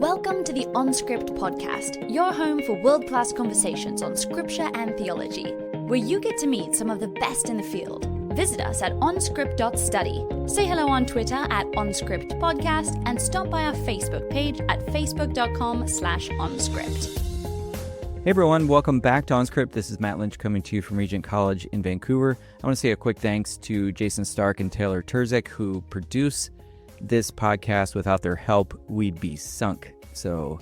Welcome to the OnScript podcast, your home for world-class conversations on scripture and theology, where you get to meet some of the best in the field. Visit us at onscript.study. Say hello on Twitter at OnScriptPodcast and stop by our Facebook page at facebook.com/OnScript. Hey everyone, welcome back to OnScript. This is Matt Lynch coming to you from Regent College in Vancouver. I want to say a quick thanks to Jason Stark and Taylor Terzic, who produce this podcast. Without their help, we'd be sunk. So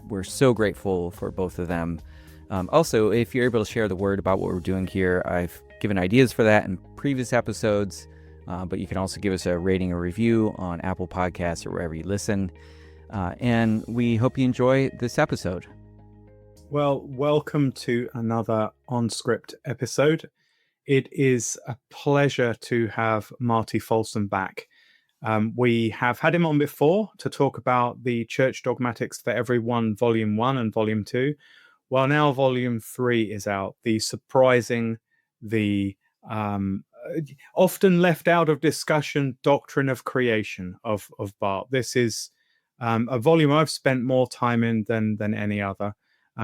we're so grateful for both of them. Also, if you're able to share the word about what we're doing here, I've given ideas for that in previous episodes, but you can also give us a rating or review on Apple Podcasts or wherever you listen. And we hope you enjoy this episode. Well, welcome to another OnScript episode. It is a pleasure to have Marty Folsom back. We have had him on before to talk about the Church Dogmatics for Everyone, Volume 1 and Volume 2. Well, now Volume 3 is out. The surprising, the often left out of discussion Doctrine of Creation of Barth. This is a volume I've spent more time in than any other.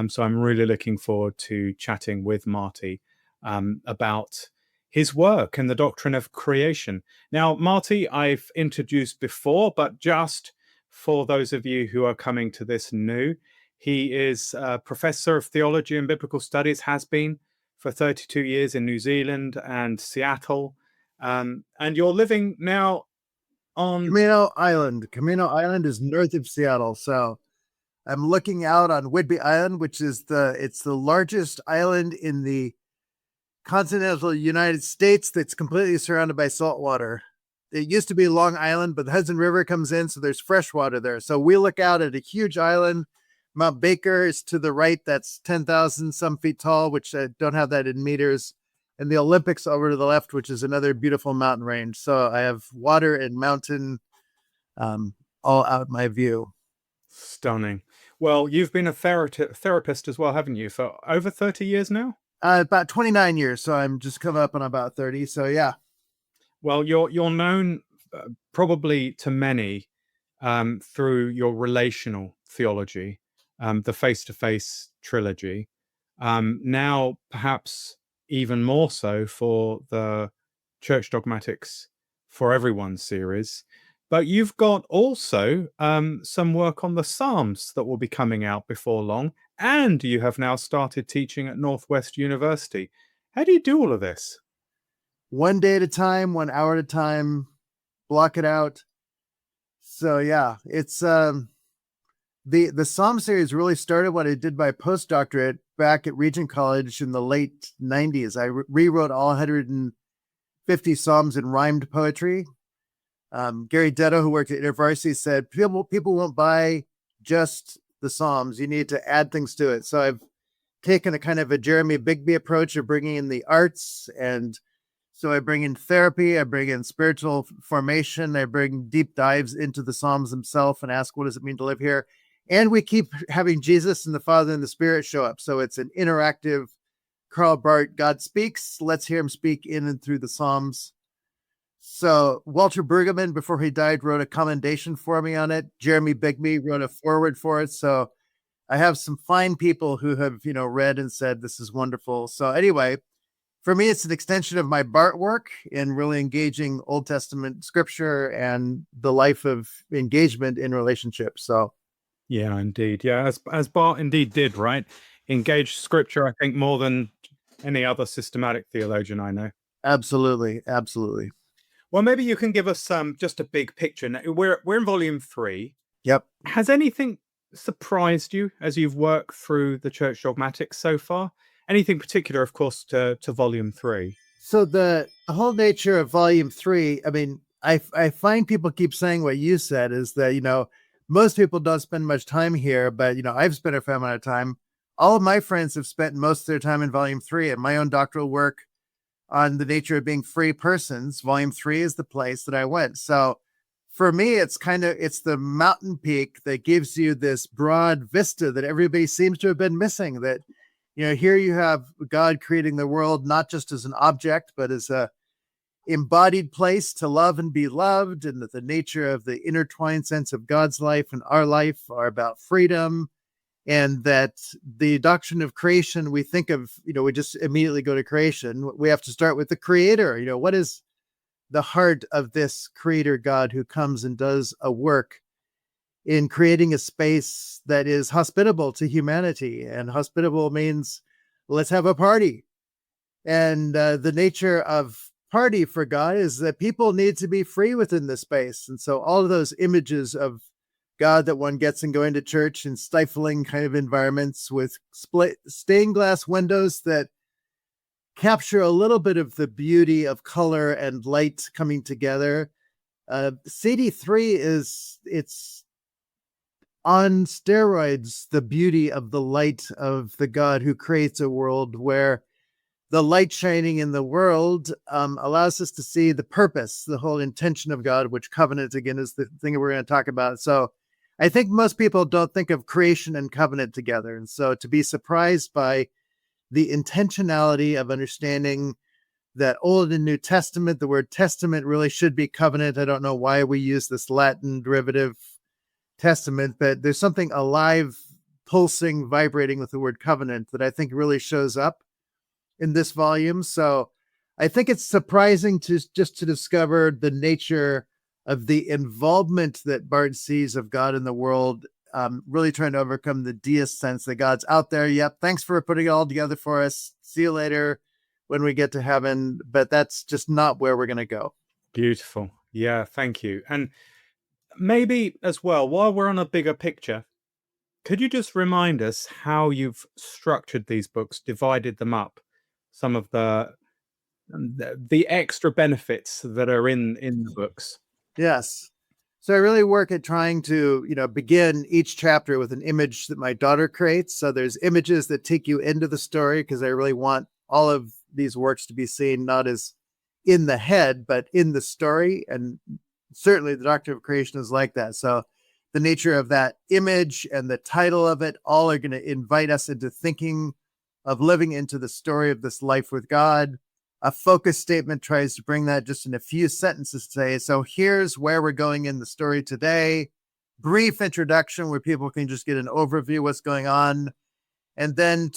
So I'm really looking forward to chatting with Marty about his work and the Doctrine of Creation. Now, Marty, I've introduced before, but just for those of you who are coming to this new, he is a professor of theology and biblical studies, has been for 32 years in New Zealand and Seattle. And you're living now on Camino Island. Camino Island is north of Seattle, so I'm looking out on Whidbey Island, which is the largest island in the continental United States that's completely surrounded by salt water. It used to be Long Island, but the Hudson River comes in, so there's fresh water there. So we look out at a huge island. Mount Baker is to the right. That's 10,000 some feet tall, which I don't have that in meters. And the Olympics over to the left, which is another beautiful mountain range. So I have water and mountain all out my view. Stunning. Well, you've been a therapist as well, haven't you, for over 30 years now? About 29 years, so I'm just coming up on about 30. So yeah. Well, you're known probably to many through your relational theology, the face-to-face trilogy. Now, perhaps even more so for the Church Dogmatics for Everyone series. But you've got also some work on the Psalms that will be coming out before long. And you have now started teaching at Northwest University. How do you do all of this? One day at a time, 1 hour at a time, block it out. So yeah, it's the Psalm series really started when I did my postdoctorate back at Regent College in the late 90s. I rewrote all 150 Psalms in rhymed poetry. Gary Detto, who worked at InterVarsity, said people won't buy just the Psalms. You need to add things to it. So I've taken a kind of a Jeremy Bigby approach of bringing in the arts. And so I bring in therapy, I bring in spiritual formation, I bring deep dives into the Psalms themselves and ask, what does it mean to live here? And we keep having Jesus and the Father and the Spirit show up. So it's an interactive Karl Barth, God speaks. Let's hear him speak in and through the Psalms. So Walter Brueggemann, before he died, wrote a commendation for me on it. Jeremy Bigby wrote a foreword for it. So I have some fine people who have, read and said, this is wonderful. So anyway, for me, it's an extension of my Barth work in really engaging Old Testament scripture and the life of engagement in relationships. So. Yeah, indeed. Yeah, as Barth indeed did, right? Engage scripture, I think, more than any other systematic theologian I know. Absolutely. Absolutely. Well, maybe you can give us just a big picture. Now, we're in Volume 3. Yep. Has anything surprised you as you've worked through the Church Dogmatics so far? Anything particular, of course, to Volume 3? So the whole nature of Volume 3, I mean, I find people keep saying what you said is that, most people don't spend much time here, but, I've spent a fair amount of time. All of my friends have spent most of their time in Volume 3, and my own doctoral work on the nature of being free persons. Volume 3 is the place that I went. So for me, it's the mountain peak that gives you this broad vista that everybody seems to have been missing. That, here you have God creating the world, not just as an object, but as a embodied place to love and be loved, and that the nature of the intertwined sense of God's life and our life are about freedom, and that the doctrine of creation, we think of, we just immediately go to creation. We have to start with the creator. What is the heart of this creator God who comes and does a work in creating a space that is hospitable to humanity? And hospitable means let's have a party. And the nature of party for God is that people need to be free within the space. And so all of those images of God that one gets in going to church in stifling kind of environments with stained glass windows that capture a little bit of the beauty of color and light coming together. CD3 it's on steroids, the beauty of the light of the God who creates a world where the light shining in the world allows us to see the purpose, the whole intention of God, which covenant, again, is the thing we're going to talk about. So I think most people don't think of creation and covenant together. And so to be surprised by the intentionality of understanding that Old and New Testament, the word testament really should be covenant. I don't know why we use this Latin derivative testament, but there's something alive, pulsing, vibrating with the word covenant that I think really shows up in this volume. So I think it's surprising to discover the nature of the involvement that Barth sees of God in the world, really trying to overcome the deist sense that God's out there. Yep, thanks for putting it all together for us. See you later when we get to heaven. But that's just not where we're going to go. Beautiful. Yeah, thank you. And maybe as well, while we're on a bigger picture, could you just remind us how you've structured these books, divided them up, some of the extra benefits that are in the books? Yes. So I really work at trying to, begin each chapter with an image that my daughter creates. So there's images that take you into the story, because I really want all of these works to be seen not as in the head, but in the story. And certainly the Doctrine of Creation is like that. So the nature of that image and the title of it all are going to invite us into thinking of living into the story of this life with God. A focus statement tries to bring that just in a few sentences today. So here's where we're going in the story today. Brief introduction where people can just get an overview of what's going on. And then,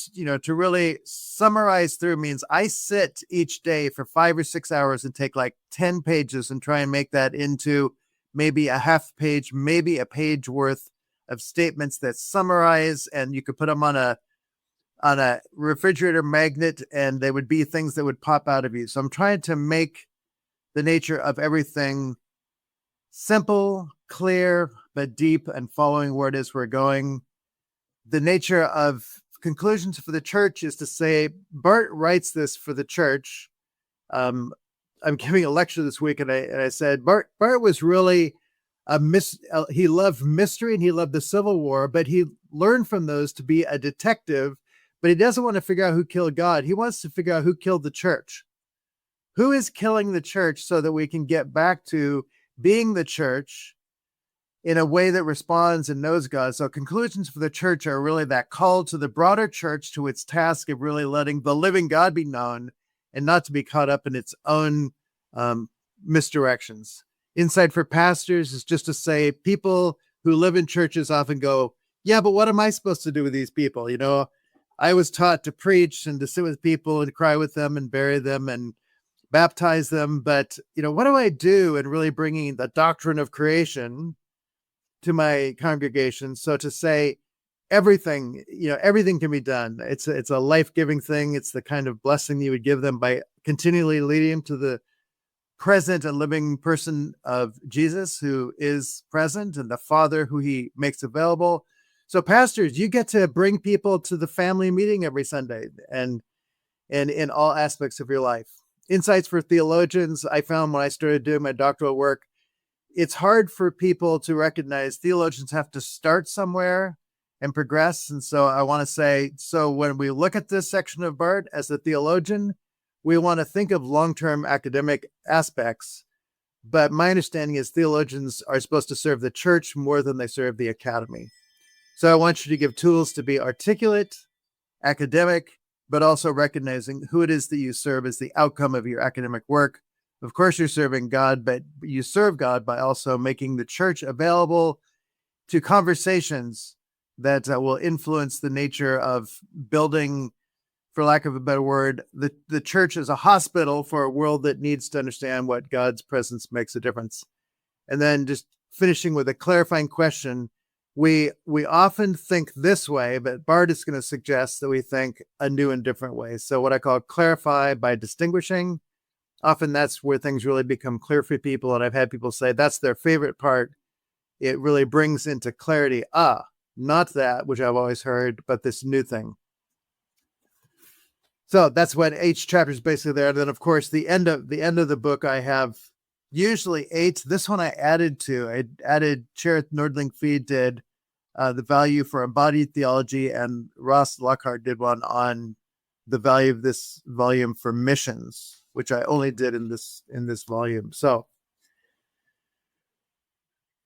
to really summarize through means I sit each day for 5 or 6 hours and take like 10 pages and try and make that into maybe a half page, maybe a page worth of statements that summarize, and you could put them on a refrigerator magnet and they would be things that would pop out of you. So I'm trying to make the nature of everything simple, clear, but deep, and following where it is we're going. The nature of conclusions for the church is to say, Barth writes this for the church. I'm giving a lecture this week, and I said, Barth was really he loved mystery and he loved the Civil War, but he learned from those to be a detective. But he doesn't want to figure out who killed God. He wants to figure out who killed the church. Who is killing the church so that we can get back to being the church in a way that responds and knows God. So conclusions for the church are really that call to the broader church to its task of really letting the living God be known and not to be caught up in its own misdirections. Insight for pastors is just to say people who live in churches often go, yeah, but what am I supposed to do with these people? I was taught to preach and to sit with people and cry with them and bury them and baptize them. But, what do I do in really bringing the doctrine of creation to my congregation? So to say everything, everything can be done. It's a life-giving thing. It's the kind of blessing you would give them by continually leading them to the present and living person of Jesus, who is present, and the Father who he makes available. So pastors, you get to bring people to the family meeting every Sunday and in all aspects of your life. Insights for theologians. I found when I started doing my doctoral work, it's hard for people to recognize theologians have to start somewhere and progress. And so I want to say, so when we look at this section of Barth as a theologian, we want to think of long-term academic aspects. But my understanding is theologians are supposed to serve the church more than they serve the academy. So I want you to give tools to be articulate, academic, but also recognizing who it is that you serve as the outcome of your academic work. Of course, you're serving God, but you serve God by also making the church available to conversations that will influence the nature of building, for lack of a better word, the church as a hospital for a world that needs to understand what God's presence makes a difference. And then just finishing with a clarifying question. We often think this way, but Barth is going to suggest that we think a new and different way. So what I call clarify by distinguishing. Often that's where things really become clear for people. And I've had people say that's their favorite part. It really brings into clarity, not that, which I've always heard, but this new thing. So that's what each chapter is basically there. And then, of course, the end of the book, I have usually 8. This one I added Cherith Nordling-Feed did the value for embodied theology, and Ross Lockhart did one on the value of this volume for missions, which I only did in this volume. So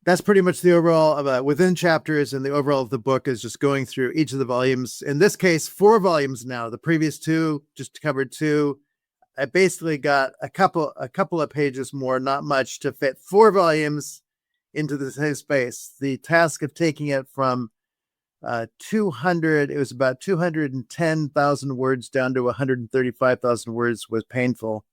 that's pretty much the overall of within chapters, and the overall of the book is just going through each of the volumes. In this case, 4 volumes now. The previous 2 just covered 2. I basically got a couple of pages more, not much, to fit 4 volumes into the same space. The task of taking it from 200, it was about 210,000 words down to 135,000 words was painful.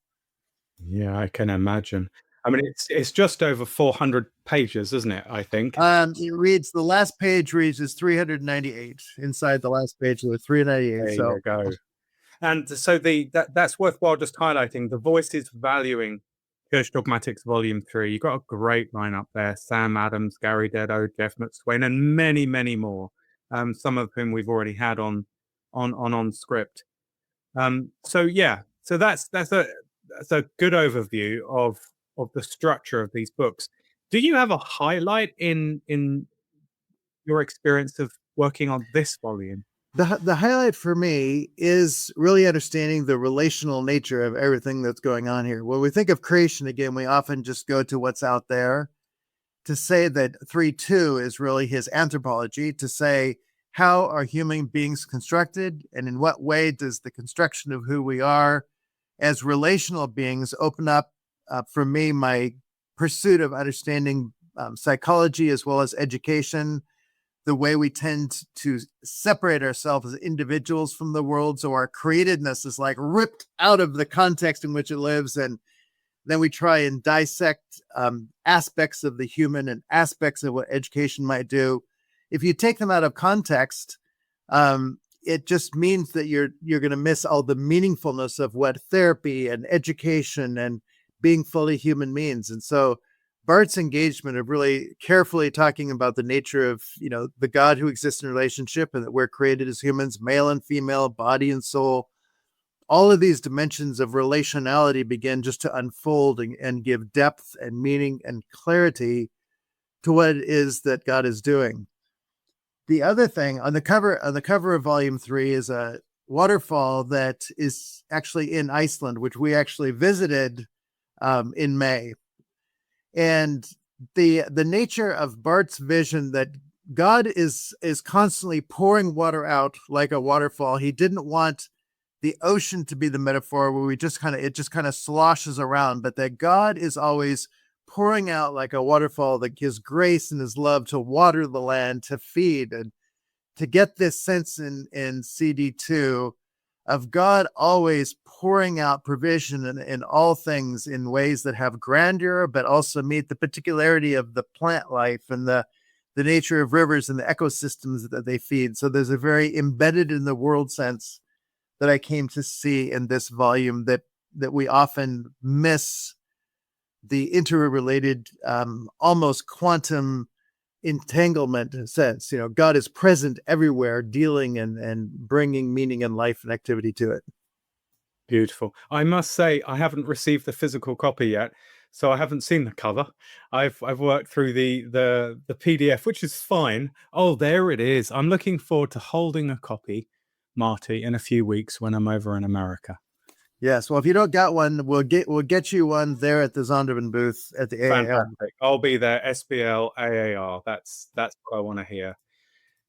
Yeah, I can imagine. I mean, it's just over 400 pages, isn't it? I think. It reads, the last page reads is 398. Inside the last page, there were 398. There So you go. And so that's worthwhile just highlighting. The Voices Valuing Church Dogmatics Volume 3. You've got a great lineup there. Sam Adams, Gary Dedeaux, Jeff McSwain, and many, many more. Some of whom we've already had on script. So that's a good overview of the structure of these books. Do you have a highlight in your experience of working on this volume? The highlight for me is really understanding the relational nature of everything that's going on here. When we think of creation, again, we often just go to what's out there. To say that 3.2 is really his anthropology, to say how are human beings constructed, and in what way does the construction of who we are as relational beings open up, for me, my pursuit of understanding psychology as well as education, the way we tend to separate ourselves as individuals from the world. So our createdness is like ripped out of the context in which it lives. And then we try and dissect aspects of the human and aspects of what education might do. If you take them out of context, it just means that you're going to miss all the meaningfulness of what therapy and education and being fully human means. And so Barth's engagement of really carefully talking about the nature of, the God who exists in relationship, and that we're created as humans, male and female, body and soul. All of these dimensions of relationality begin just to unfold and give depth and meaning and clarity to what it is that God is doing. The other thing on the cover of volume 3 is a waterfall that is actually in Iceland, which we actually visited in May. And the nature of Barth's vision that God is constantly pouring water out like a waterfall. He didn't want the ocean to be the metaphor where it just kind of sloshes around, but that God is always pouring out like a waterfall, that his grace and his love to water the land, to feed, and to get this sense in CD2 of God always pouring out provision in all things in ways that have grandeur, but also meet the particularity of the plant life and the nature of rivers and the ecosystems that they feed. So there's a very embedded in the world sense that I came to see in this volume that we often miss the interrelated, almost quantum entanglement sense. God is present everywhere, dealing and bringing meaning and life and activity to it. Beautiful. I must say, I haven't received the physical copy yet, so I haven't seen the cover. I've worked through the PDF, which is fine. Oh, there it is. I'm looking forward to holding a copy, Marty, in a few weeks when I'm over in America. Yes. Well, if you don't got one, we'll get you one there at the Zondervan booth at the AAR. Fantastic. I'll be there. SBL AAR. That's what I want to hear.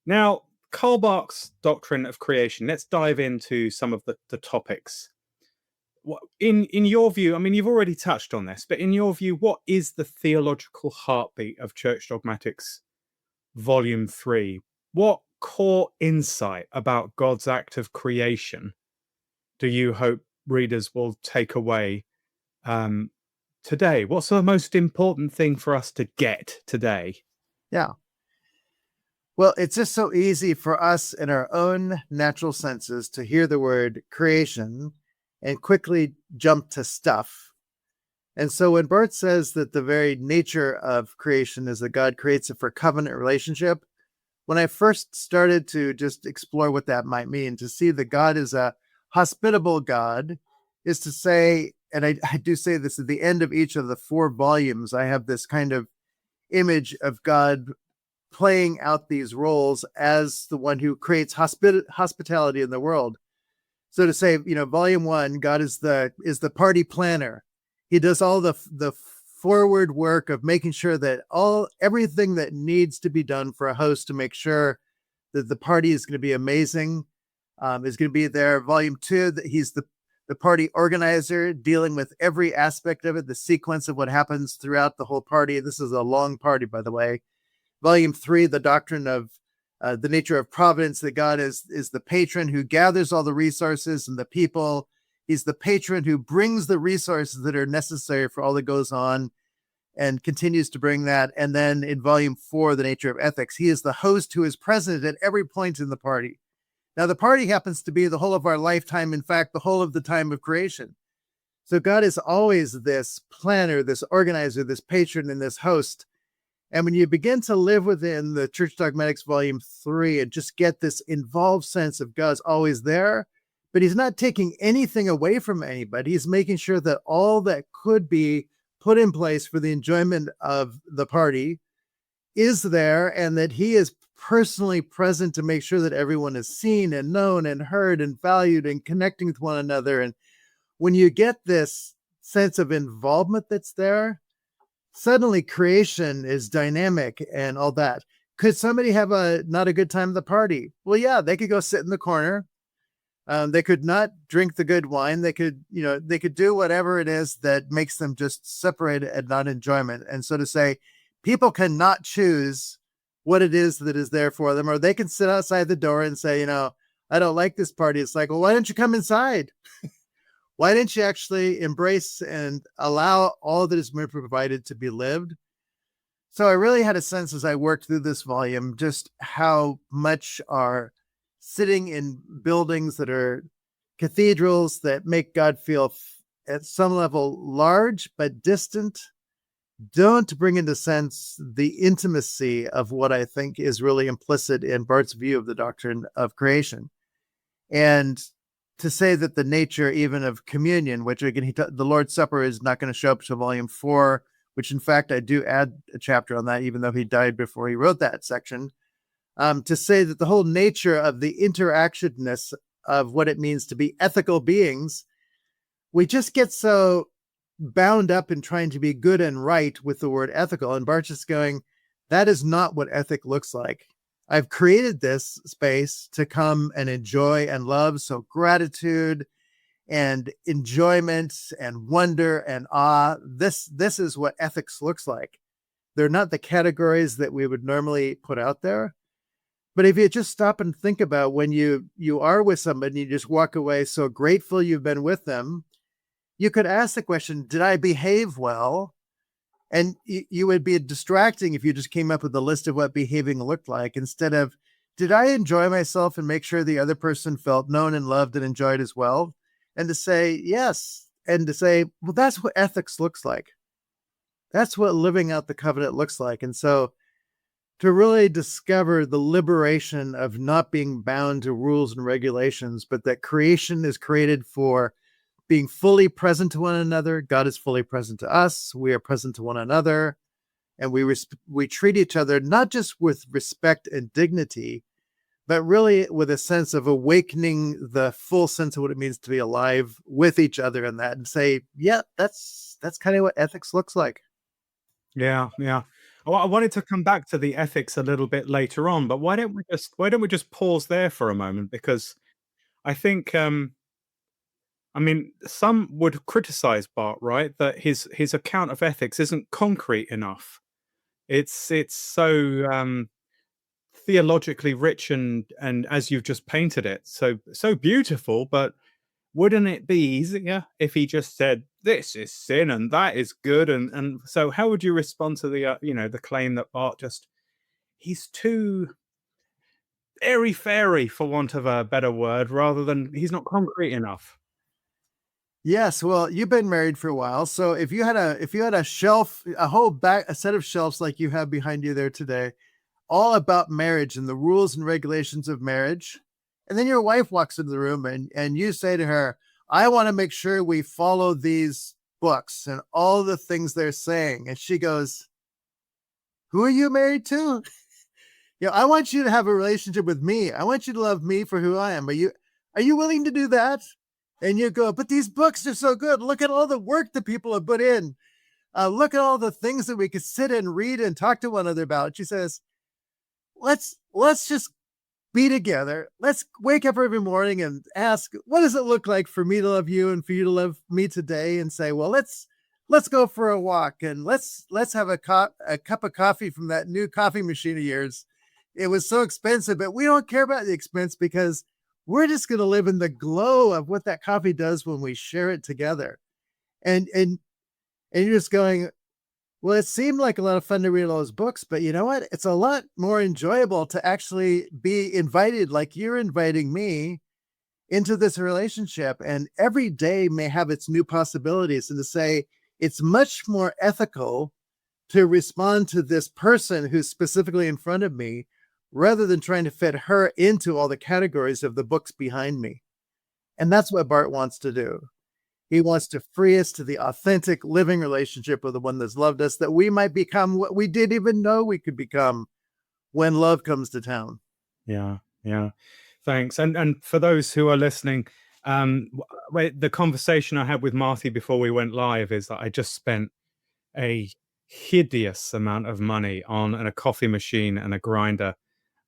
Now, Karl Barth's Doctrine of Creation. Let's dive into some of the topics. In your view, I mean, you've already touched on this, but in your view, what is the theological heartbeat of Church Dogmatics Volume 3? What core insight about God's act of creation do you hope readers will take away today? What's the most important thing for us to get today? Yeah. Well, it's just so easy for us in our own natural senses to hear the word creation and quickly jump to stuff. And so when Barth says that the very nature of creation is that God creates it for covenant relationship, when I first started to just explore what that might mean, to see that God is a hospitable God, is to say, and I do say this at the end of each of the 4 volumes, I have this kind of image of God playing out these roles as the one who creates hospitality in the world. So to say, volume 1, God is the party planner. He does all the forward work of making sure that everything that needs to be done for a host to make sure that the party is going to be amazing is going to be there. Volume 2, that he's the party organizer, dealing with every aspect of it, the sequence of what happens throughout the whole party. This is a long party, by the way. Volume 3, the doctrine of the nature of providence, that God is the patron who gathers all the resources and the people. He's the patron who brings the resources that are necessary for all that goes on and continues to bring that. And then in volume 4, the nature of ethics, he is the host who is present at every point in the party. Now, the party happens to be the whole of our lifetime, in fact, the whole of the time of creation. So God is always this planner, this organizer, this patron, and this host. And when you begin to live within the Church Dogmatics Volume 3 and just get this involved sense of God's always there, but he's not taking anything away from anybody. He's making sure that all that could be put in place for the enjoyment of the party is there, and that he is personally present to make sure that everyone is seen and known and heard and valued and connecting with one another. And when you get this sense of involvement that's there, suddenly creation is dynamic and all that. Could somebody have not a good time at the party? Well, yeah, they could go sit in the corner. They could not drink the good wine. They could do whatever it is that makes them just separate and not enjoyment. And so to say, people cannot choose what it is that is there for them, or they can sit outside the door and say, I don't like this party. It's like, well, why don't you come inside? Why didn't you actually embrace and allow all that is provided to be lived? So I really had a sense as I worked through this volume, just how much are sitting in buildings that are cathedrals that make God feel at some level large but distant, don't bring into sense the intimacy of what I think is really implicit in Barth's view of the doctrine of creation. And to say that the nature even of communion, which again, the Lord's Supper is not going to show up to volume 4, which in fact, I do add a chapter on that, even though he died before he wrote that section, to say that the whole nature of the interactionness of what it means to be ethical beings, we just get so bound up in trying to be good and right with the word ethical. And Barth is going, that is not what ethic looks like. I've created this space to come and enjoy and love. So gratitude and enjoyment and wonder and awe, this is what ethics looks like. They're not the categories that we would normally put out there. But if you just stop and think about when you are with somebody, you just walk away so grateful you've been with them, you could ask the question, did I behave well? And you would be distracting if you just came up with a list of what behaving looked like, instead of, did I enjoy myself and make sure the other person felt known and loved and enjoyed as well? And to say, yes. And to say, well, that's what ethics looks like. That's what living out the covenant looks like. And so to really discover the liberation of not being bound to rules and regulations, but that creation is created for being fully present to one another. God is fully present to us. We are present to one another. And we treat each other not just with respect and dignity, but really with a sense of awakening the full sense of what it means to be alive with each other in that, and say, yeah, that's kind of what ethics looks like. Yeah. I wanted to come back to the ethics a little bit later on, but why don't we just pause there for a moment? Because I think, I mean, some would criticize Barth, right? That his account of ethics isn't concrete enough. It's so theologically rich and as you've just painted it, so beautiful. But wouldn't it be easier if he just said this is sin and that is good? And so, how would you respond to the the claim that Barth he's too airy fairy, for want of a better word, rather than he's not concrete enough? Yes, well, you've been married for a while, so if you had a shelf, a set of shelves like you have behind you there today, all about marriage and the rules and regulations of marriage, and then your wife walks into the room and you say to her, I want to make sure we follow these books and all the things they're saying, and she goes, who are you married to? I want you to have a relationship with me. I want you to love me for who I am. Are you willing to do that? And you go, but these books are so good. Look at all the work that people have put in. Look at all the things that we could sit and read and talk to one another about. She says, let's just be together. Let's wake up every morning and ask, what does it look like for me to love you and for you to love me today? And say, well, let's go for a walk and let's have a cup of coffee from that new coffee machine of yours. It was so expensive, but we don't care about the expense because we're just going to live in the glow of what that coffee does when we share it together. And you're just going, well, it seemed like a lot of fun to read all those books, but you know what? It's a lot more enjoyable to actually be invited, like you're inviting me, into this relationship. And every day may have its new possibilities. And to say it's much more ethical to respond to this person who's specifically in front of me, rather than trying to fit her into all the categories of the books behind me. And that's what Barth wants to do. He wants to free us to the authentic living relationship with the one that's loved us, that we might become what we didn't even know we could become when love comes to town. Yeah. Thanks. And for those who are listening, the conversation I had with Marty before we went live is that I just spent a hideous amount of money on a coffee machine and a grinder.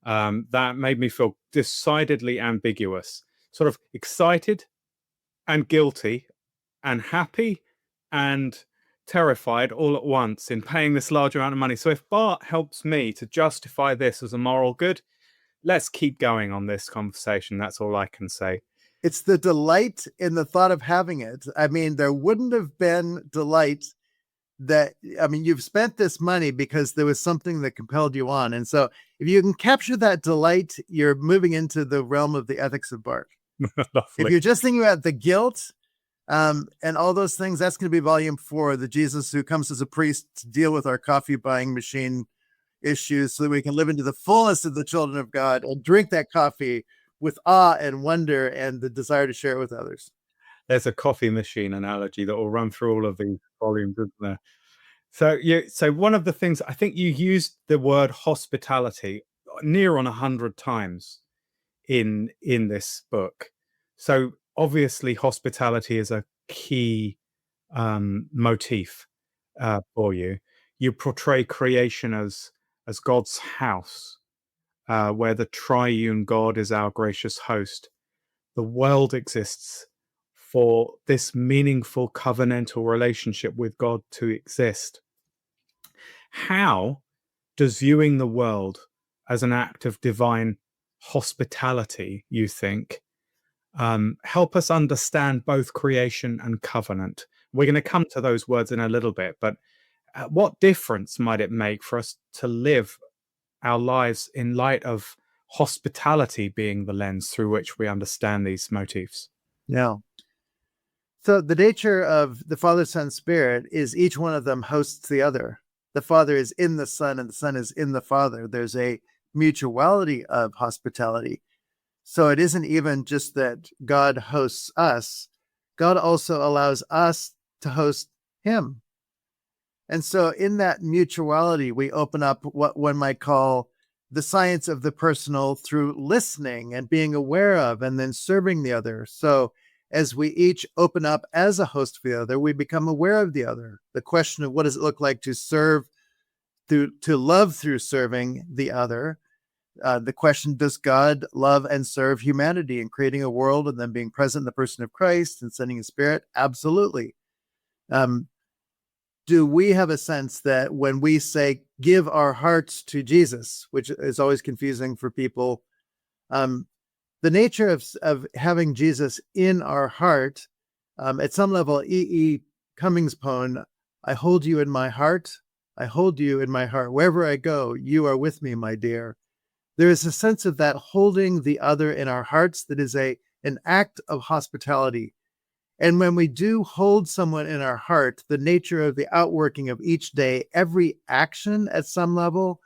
That made me feel decidedly ambiguous, sort of excited and guilty and happy and terrified all at once in paying this large amount of money. So if Barth helps me to justify this as a moral good, let's keep going on this conversation. That's all I can say. It's the delight in the thought of having it. I mean, there wouldn't have been delight you've spent this money because there was something that compelled you on. And so if you can capture that delight, you're moving into the realm of the ethics of Barth. If you're just thinking about the guilt and all those things, that's going to be volume 4, the Jesus who comes as a priest to deal with our coffee buying machine issues so that we can live into the fullness of the children of God and drink that coffee with awe and wonder and the desire to share it with others. There's a coffee machine analogy that will run through all of these volumes, isn't there? So one of the things, I think you used the word hospitality near on 100 times in this book. So obviously hospitality is a key motif for you. You portray creation as God's house, where the triune God is our gracious host. The world exists for this meaningful covenantal relationship with God to exist. How does viewing the world as an act of divine hospitality, you think, help us understand both creation and covenant? We're going to come to those words in a little bit, but what difference might it make for us to live our lives in light of hospitality being the lens through which we understand these motifs? Yeah. So the nature of the Father, Son, Spirit is each one of them hosts the other. The Father is in the Son and the Son is in the Father. There's a mutuality of hospitality. So it isn't even just that God hosts us. God also allows us to host him. And so in that mutuality, we open up what one might call the science of the personal through listening and being aware of and then serving the other. So as we each open up as a host for the other, we become aware of the other. The question of what does it look like to serve, to love through serving the other, The question, does God love and serve humanity in creating a world and then being present in the person of Christ and sending his spirit? Absolutely. Do we have a sense that when we say give our hearts to Jesus, which is always confusing for people, the nature of having Jesus in our heart, at some level, E. Cummings' poem, I hold you in my heart, I hold you in my heart. Wherever I go, you are with me, my dear. There is a sense of that holding the other in our hearts that is an act of hospitality. And when we do hold someone in our heart, the nature of the outworking of each day, every action at some level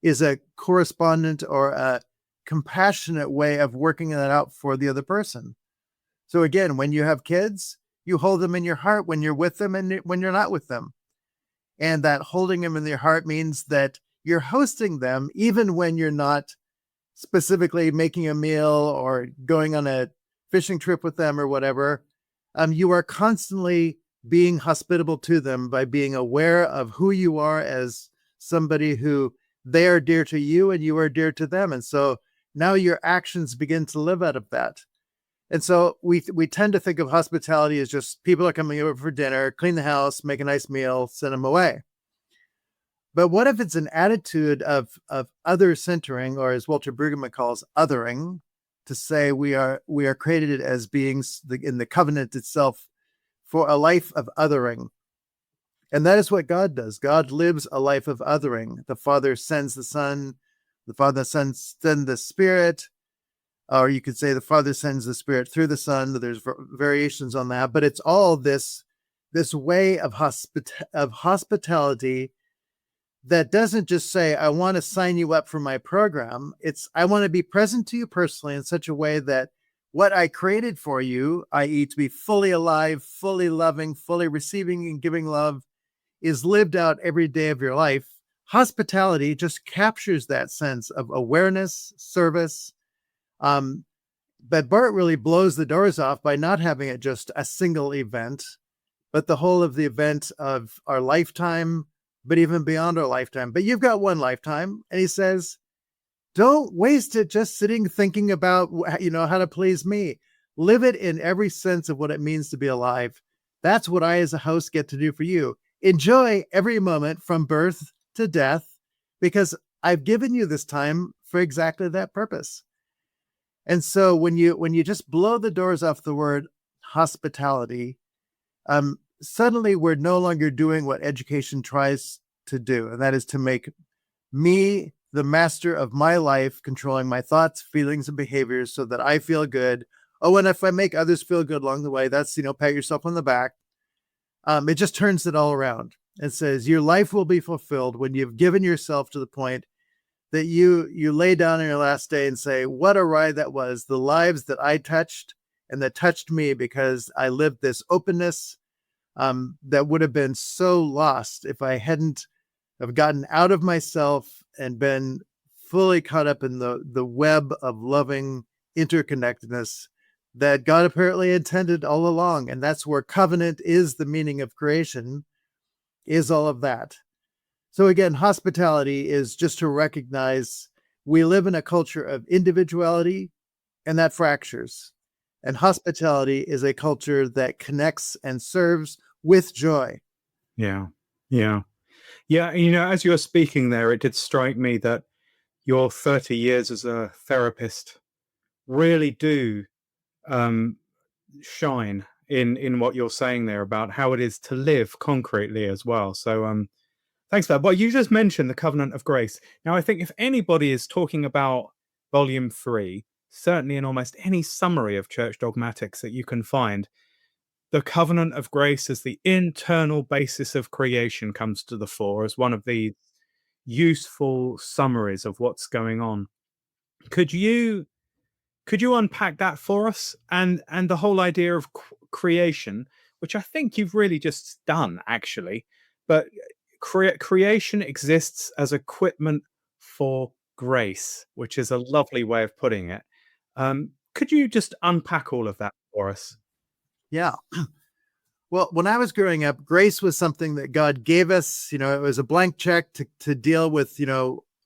is a correspondent or a compassionate way of working that out for the other person. So again, when you have kids, you hold them in your heart when you're with them and when you're not with them. And that holding them in your heart means that you're hosting them even when you're not specifically making a meal or going on a fishing trip with them or whatever. You are constantly being hospitable to them by being aware of who you are as somebody who they are dear to you and you are dear to them. And so now your actions begin to live out of that. And so we tend to think of hospitality as just people are coming over for dinner, clean the house, make a nice meal, send them away. But what if it's an attitude of other centering, or as Walter Brueggemann calls othering, to say we are created as beings in the covenant itself for a life of othering. And that is what God does. God lives a life of othering. The Father sends the Son, the Father sends the Spirit, or you could say the Father sends the Spirit through the Son. There's variations on that, but it's all this way of hospitality that doesn't just say, I want to sign you up for my program. It's, I want to be present to you personally in such a way that what I created for you, i.e. to be fully alive, fully loving, fully receiving and giving love, is lived out every day of your life. Hospitality just captures that sense of awareness, service. But Barth really blows the doors off by not having it just a single event, but the whole of the event of our lifetime, but even beyond our lifetime. But you've got one lifetime. And he says, don't waste it just sitting thinking about, how to please me. Live it in every sense of what it means to be alive. That's what I, as a host, get to do for you. Enjoy every moment from birth to death, because I've given you this time for exactly that purpose. And so when you just blow the doors off the word hospitality, suddenly we're no longer doing what education tries to do, and that is to make me the master of my life, controlling my thoughts, feelings, and behaviors so that I feel good. Oh, and if I make others feel good along the way, that's, pat yourself on the back. It just turns it all around and says your life will be fulfilled when you've given yourself to the point that you lay down on your last day and say, what a ride that was. The lives that I touched and that touched me because I lived this openness that would have been so lost if I hadn't have gotten out of myself and been fully caught up in the web of loving interconnectedness that God apparently intended all along. And that's where covenant is the meaning of creation, is all of that. So again, hospitality is just to recognize we live in a culture of individuality, and that fractures. And hospitality is a culture that connects and serves with joy. Yeah. As you were speaking there, it did strike me that your 30 years as a therapist really do shine in what you're saying there about how it is to live concretely as well. So thanks for that. Well, you just mentioned the covenant of grace. Now, I think if anybody is talking about volume 3, certainly in almost any summary of Church Dogmatics that you can find, the covenant of grace as the internal basis of creation comes to the fore as one of the useful summaries of what's going on. Could you unpack that for us, and the whole idea of creation, which I think you've really just done actually, but creation exists as equipment for grace, which is a lovely way of putting it. Could you just unpack all of that for us? Yeah. Well, when I was growing up, grace was something that God gave us. It was a blank check to deal with,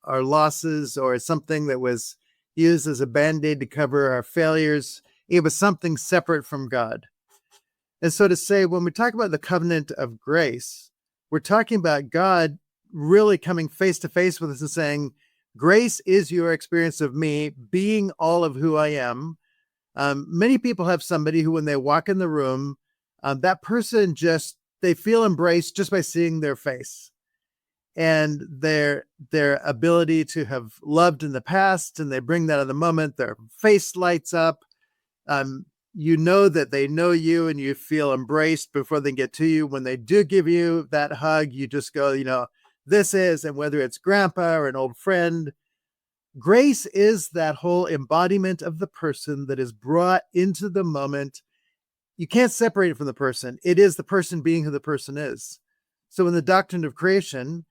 our losses or something that was used as a band-aid to cover our failures. It was something separate from God. And so to say, when we talk about the covenant of grace, we're talking about God really coming face to face with us and saying, grace is your experience of me being all of who I am. Many people have somebody who, when they walk in the room, that person they feel embraced just by seeing their face and their ability to have loved in the past, and they bring that in the moment. Their face lights up. You know that they know you, and you feel embraced before they get to you. When they do give you that hug, you just go, this is, and whether it's grandpa or an old friend, grace is that whole embodiment of the person that is brought into the moment. You can't separate it from the person. It is the person being who the person is. So in the doctrine of creation,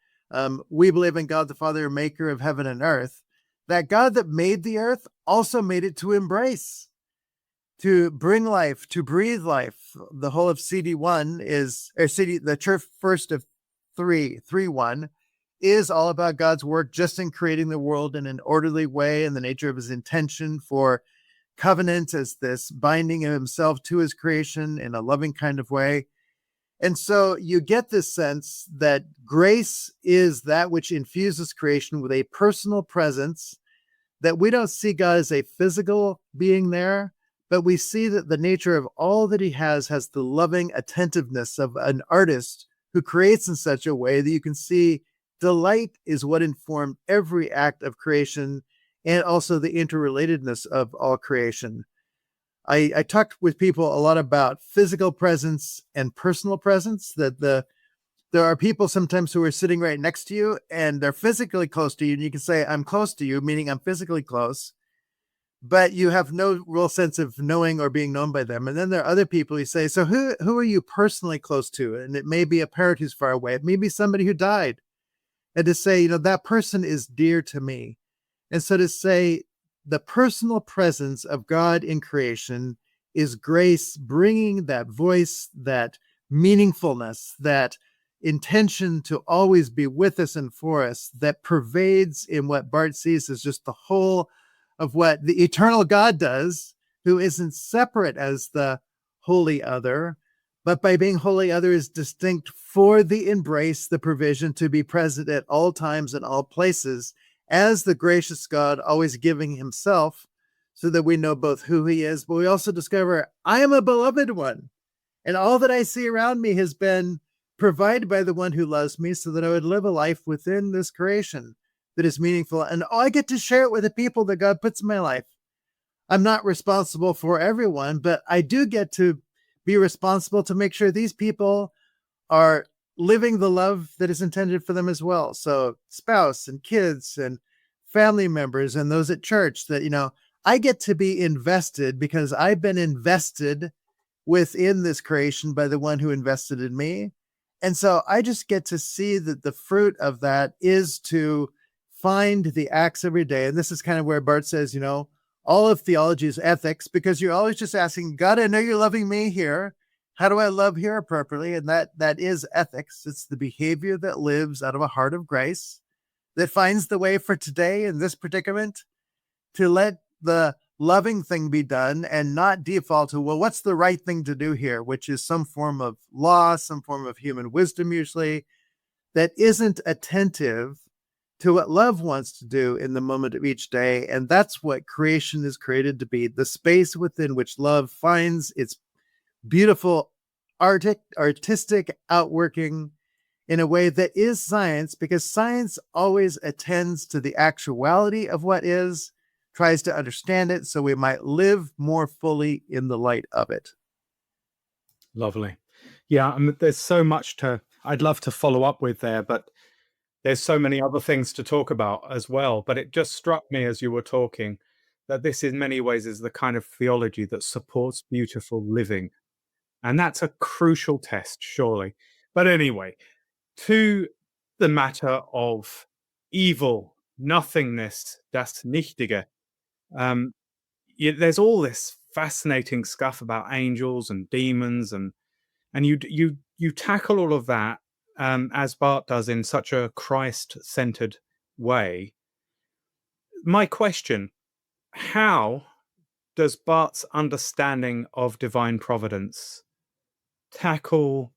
we believe in God the Father, maker of heaven and earth. That God that made the earth also made it to embrace, to bring life, to breathe life. The whole of CD1 the church first of 3:1 is all about God's work just in creating the world in an orderly way, and the nature of his intention for covenant as this binding of himself to his creation in a loving kind of way. And so you get this sense that grace is that which infuses creation with a personal presence, that we don't see God as a physical being there, but we see that the nature of all that he has the loving attentiveness of an artist who creates in such a way that you can see delight is what informed every act of creation, and also the interrelatedness of all creation. I talked with people a lot about physical presence and personal presence, that there are people sometimes who are sitting right next to you and they're physically close to you, and you can say, I'm close to you, meaning I'm physically close, but you have no real sense of knowing or being known by them. And then there are other people who say, so who are you personally close to? And it may be a parent who's far away. It may be somebody who died. And to say, that person is dear to me. And so to say, the personal presence of God in creation is grace, bringing that voice, that meaningfulness, that intention to always be with us and for us, that pervades in what Barth sees as just the whole of what the eternal God does, who isn't separate as the holy other, but by being holy other is distinct for the embrace, the provision to be present at all times and all places, as the gracious God, always giving himself so that we know both who he is, but we also discover I am a beloved one, and all that I see around me has been provided by the one who loves me, so that I would live a life within this creation that is meaningful. And I get to share it with the people that God puts in my life. I'm not responsible for everyone, but I do get to be responsible to make sure these people are living the love that is intended for them as well. So spouse and kids and family members and those at church, that, I get to be invested because I've been invested within this creation by the one who invested in me. And so I just get to see that the fruit of that is to find the acts every day. And this is kind of where Barth says, all of theology is ethics, because you're always just asking, God, I know you're loving me here. How do I love here appropriately? And that is ethics. It's the behavior that lives out of a heart of grace, that finds the way for today in this predicament to let the loving thing be done and not default to, well, what's the right thing to do here? Which is some form of law, some form of human wisdom, usually, that isn't attentive to what love wants to do in the moment of each day. And that's what creation is created to be, the space within which love finds its beautiful artistic outworking in a way that is science, because science always attends to the actuality of what is, tries to understand it so we might live more fully in the light of it. Lovely. Yeah, there's so much I'd love to follow up with there, but there's so many other things to talk about as well. But it just struck me as you were talking that this in many ways is the kind of theology that supports beautiful living. And that's a crucial test, surely. But anyway, to the matter of evil, nothingness, das Nichtige. There's all this fascinating stuff about angels and demons, and you tackle all of that as Barth does in such a Christ-centered way. my question, how does Barth's understanding of divine providence tackle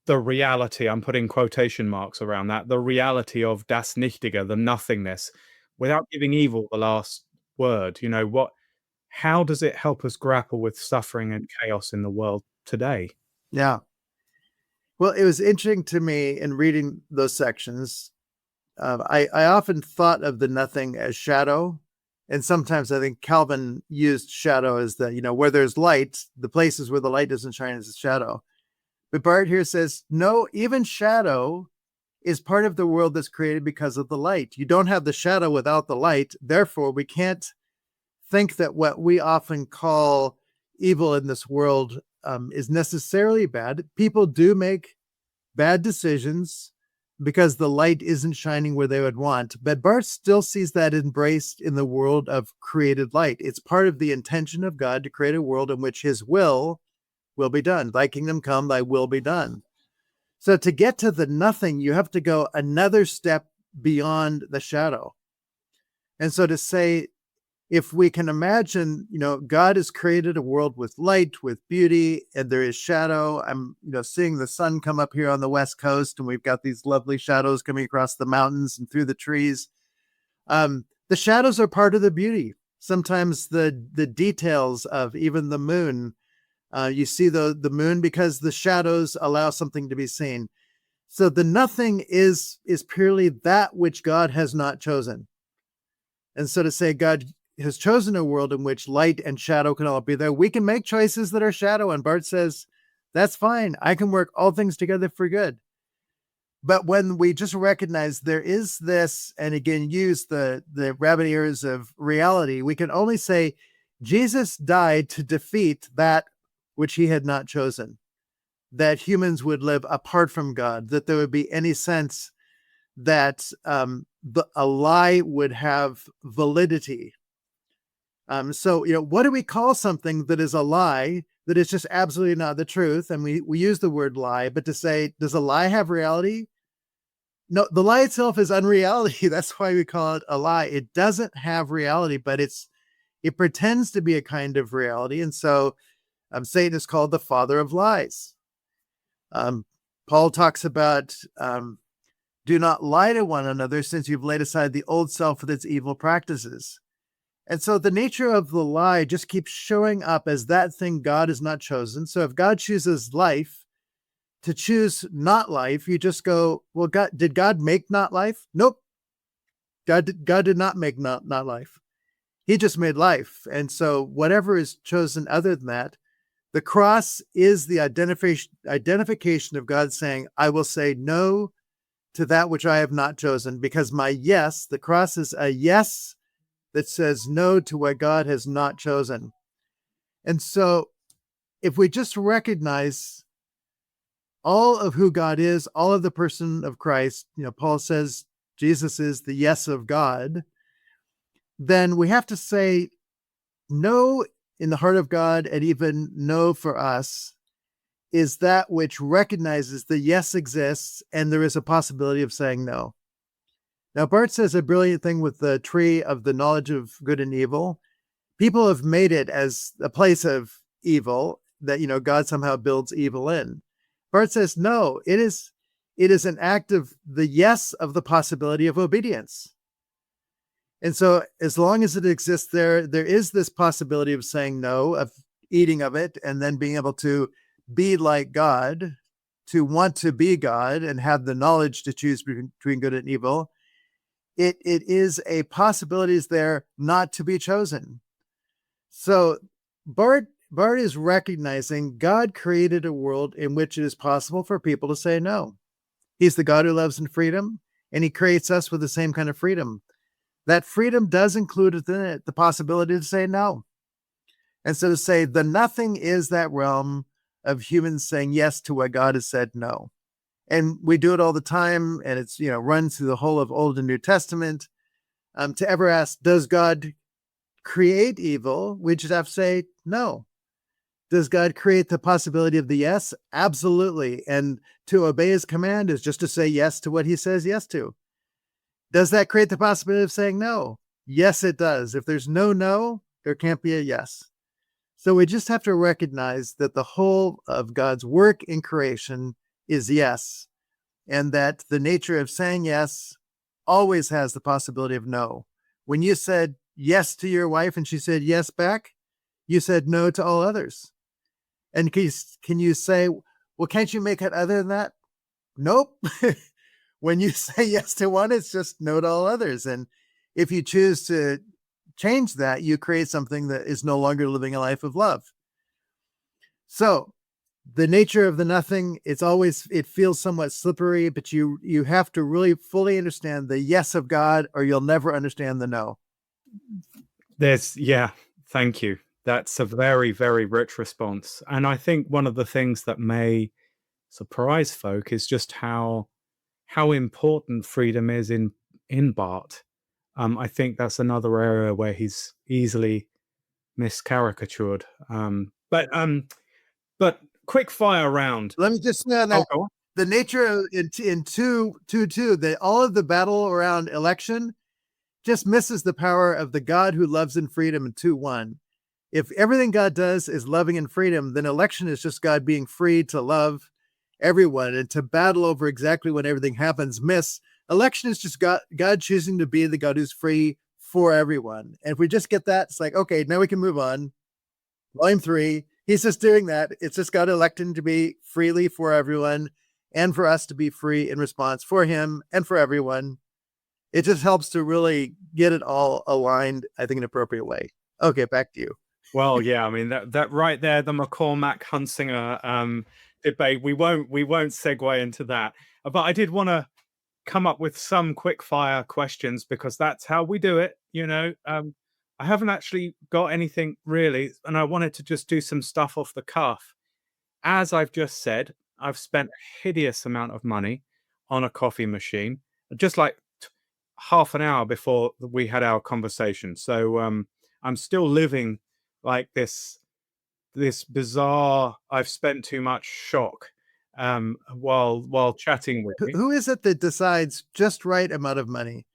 the reality, I'm putting quotation marks around that, the reality of das Nichtige, the nothingness, without giving evil the last word? How does it help us grapple with suffering and chaos in the world today? Yeah. Well, it was interesting to me in reading those sections. I often thought of the nothing as shadow. And sometimes I think Calvin used shadow as where there's light, the places where the light doesn't shine is a shadow. But Barth here says, no, even shadow is part of the world that's created because of the light. You don't have the shadow without the light. Therefore, we can't think that what we often call evil in this world is necessarily bad. People do make bad decisions because the light isn't shining where they would want. But Barth still sees that embraced in the world of created light. It's part of the intention of God to create a world in which his will be done. Thy kingdom come, thy will be done. So to get to the nothing, you have to go another step beyond the shadow. And so to say, if we can imagine, God has created a world with light, with beauty, and there is shadow. I'm, seeing the sun come up here on the West Coast, and we've got these lovely shadows coming across the mountains and through the trees. The shadows are part of the beauty. Sometimes the details of even the moon, you see the moon because the shadows allow something to be seen. So the nothing is purely that which God has not chosen. And so to say God has chosen a world in which light and shadow can all be there, we can make choices that are shadow. And Barth says, that's fine. I can work all things together for good. But when we just recognize there is this, and again, use the rabbit ears of reality, we can only say Jesus died to defeat that which he had not chosen, that humans would live apart from God, that there would be any sense that a lie would have validity. So, what do we call something that is a lie, that is just absolutely not the truth? And we use the word lie, but to say, does a lie have reality? No, the lie itself is unreality. That's why we call it a lie. It doesn't have reality, but it pretends to be a kind of reality. And so Satan is called the father of lies. Paul talks about, do not lie to one another, since you've laid aside the old self with its evil practices. And so the nature of the lie just keeps showing up as that thing God has not chosen. So if God chooses life, to choose not life, you just go, well, did God make not life? Nope. God did not make not life. He just made life. And so whatever is chosen other than that, the cross is the identification of God saying, I will say no to that which I have not chosen, because my yes, the cross is a yes that says no to what God has not chosen. And so if we just recognize all of who God is, all of the person of Christ, Paul says Jesus is the yes of God, then we have to say no in the heart of God, and even no for us, is that which recognizes the yes exists and there is a possibility of saying no. Now, Barth says a brilliant thing with the tree of the knowledge of good and evil. People have made it as a place of evil that, God somehow builds evil in. Barth says, no, it is an act of the yes of the possibility of obedience. And so as long as it exists there is this possibility of saying no, of eating of it, and then being able to be like God, to want to be God and have the knowledge to choose between good and evil. It is a possibility is there not to be chosen. So Barth is recognizing God created a world in which it is possible for people to say no. He's the God who loves in freedom, and he creates us with the same kind of freedom. That freedom does include within it the possibility to say no. And so to say the nothing is that realm of humans saying yes to what God has said no. And we do it all the time, and it's, runs through the whole of Old and New Testament. To ever ask, does God create evil? We just have to say no. Does God create the possibility of the yes? Absolutely. And to obey his command is just to say yes to what he says yes to. Does that create the possibility of saying no? Yes, it does. If there's no, there can't be a yes. So we just have to recognize that the whole of God's work in creation is yes, and that the nature of saying yes always has the possibility of no. When you said yes to your wife and she said yes back, you said no to all others. And can you say, well, can't you make it other than that? Nope. When you say yes to one, it's just no to all others. And if you choose to change that, you create something that is no longer living a life of love. So the nature of the nothing, it feels somewhat slippery, but you have to really fully understand the yes of God, or you'll never understand the no. Thank you. That's a very, very rich response. And I think one of the things that may surprise folk is just how important freedom is in Barth. I think that's another area where he's easily miscaricatured. But quick fire round. Let me just say on that. Go on. The nature of in 2:2 that all of the battle around election just misses the power of the God who loves in freedom in 2:1. If everything God does is loving and freedom, then election is just God being free to love everyone and to battle over exactly when everything happens. Election is just God choosing to be the God who's free for everyone. And if we just get that, it's like, okay, now we can move on. Volume 3, he's just doing that. It's just God electing to be freely for everyone and for us to be free in response for him and for everyone. It just helps to really get it all aligned, I think, in an appropriate way. Okay, back to you. Well, yeah, I mean that right there, the McCormack Hunsinger debate. We won't segue into that, but I did want to come up with some quick fire questions because that's how we do it. I haven't actually got anything really, and I wanted to just do some stuff off the cuff. As I've just said, I've spent a hideous amount of money on a coffee machine, just like half an hour before we had our conversation. So I'm still living like this bizarre I've spent too much shock while chatting with you. Who is it that decides just right amount of money?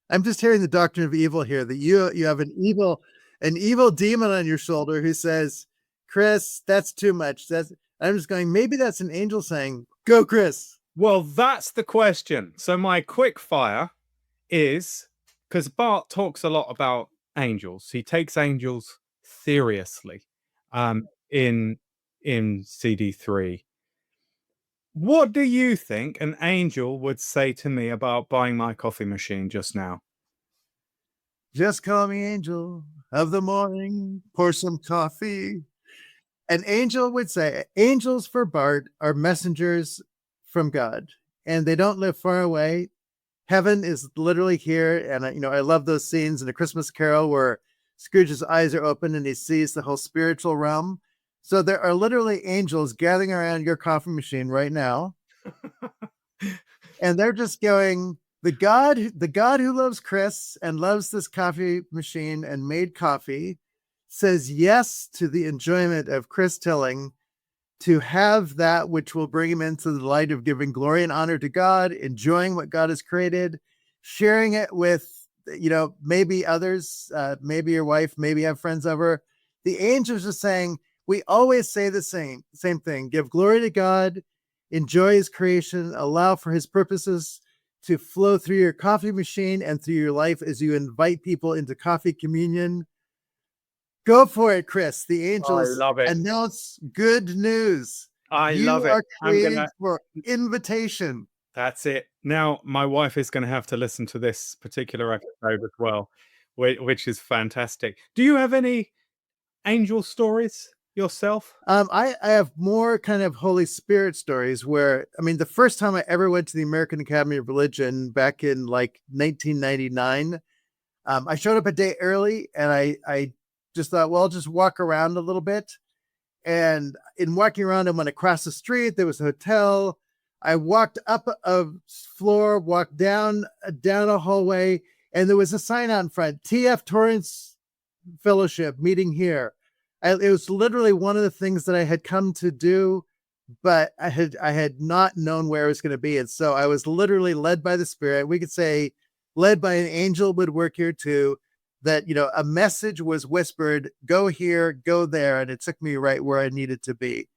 I'm just hearing the doctrine of evil here, that you have an evil demon on your shoulder who says, Chris, that's too much. I'm just going, maybe that's an angel saying, go, Chris. Well, that's the question. So my quick fire is, because Barth talks a lot about angels. He takes angels seriously in CD3. What do you think an angel would say to me about buying my coffee machine just now? Just call me angel of the morning, pour some coffee. An angel would say, angels for Barth are messengers from God, and they don't live far away. Heaven is literally here. And, I love those scenes in A Christmas Carol where Scrooge's eyes are open and he sees the whole spiritual realm. So there are literally angels gathering around your coffee machine right now. And they're just going, the God who loves Chris and loves this coffee machine and made coffee says yes to the enjoyment of Chris Tilling, to have that which will bring him into the light of giving glory and honor to God, enjoying what God has created, sharing it with, maybe others, maybe your wife, maybe have friends over. The angels are saying, we always say the same thing. Give glory to God, enjoy his creation, allow for his purposes to flow through your coffee machine and through your life as you invite people into coffee communion. Go for it, Chris. The angels announce good news. You are created for invitation. That's it. Now, my wife is going to have to listen to this particular episode as well, which is fantastic. Do you have any angel stories yourself? I have more kind of Holy Spirit stories where, the first time I ever went to the American Academy of Religion back in like 1999, I showed up a day early and I just thought, well, I'll just walk around a little bit. And in walking around, I went across the street. There was a hotel. I walked up a floor, walked down a hallway, and there was a sign out in front, TF Torrance Fellowship meeting here. It was literally one of the things that I had come to do, but I had not known where it was going to be. And so I was literally led by the Spirit. We could say led by an angel would work here too, that, a message was whispered, go here, go there, and it took me right where I needed to be.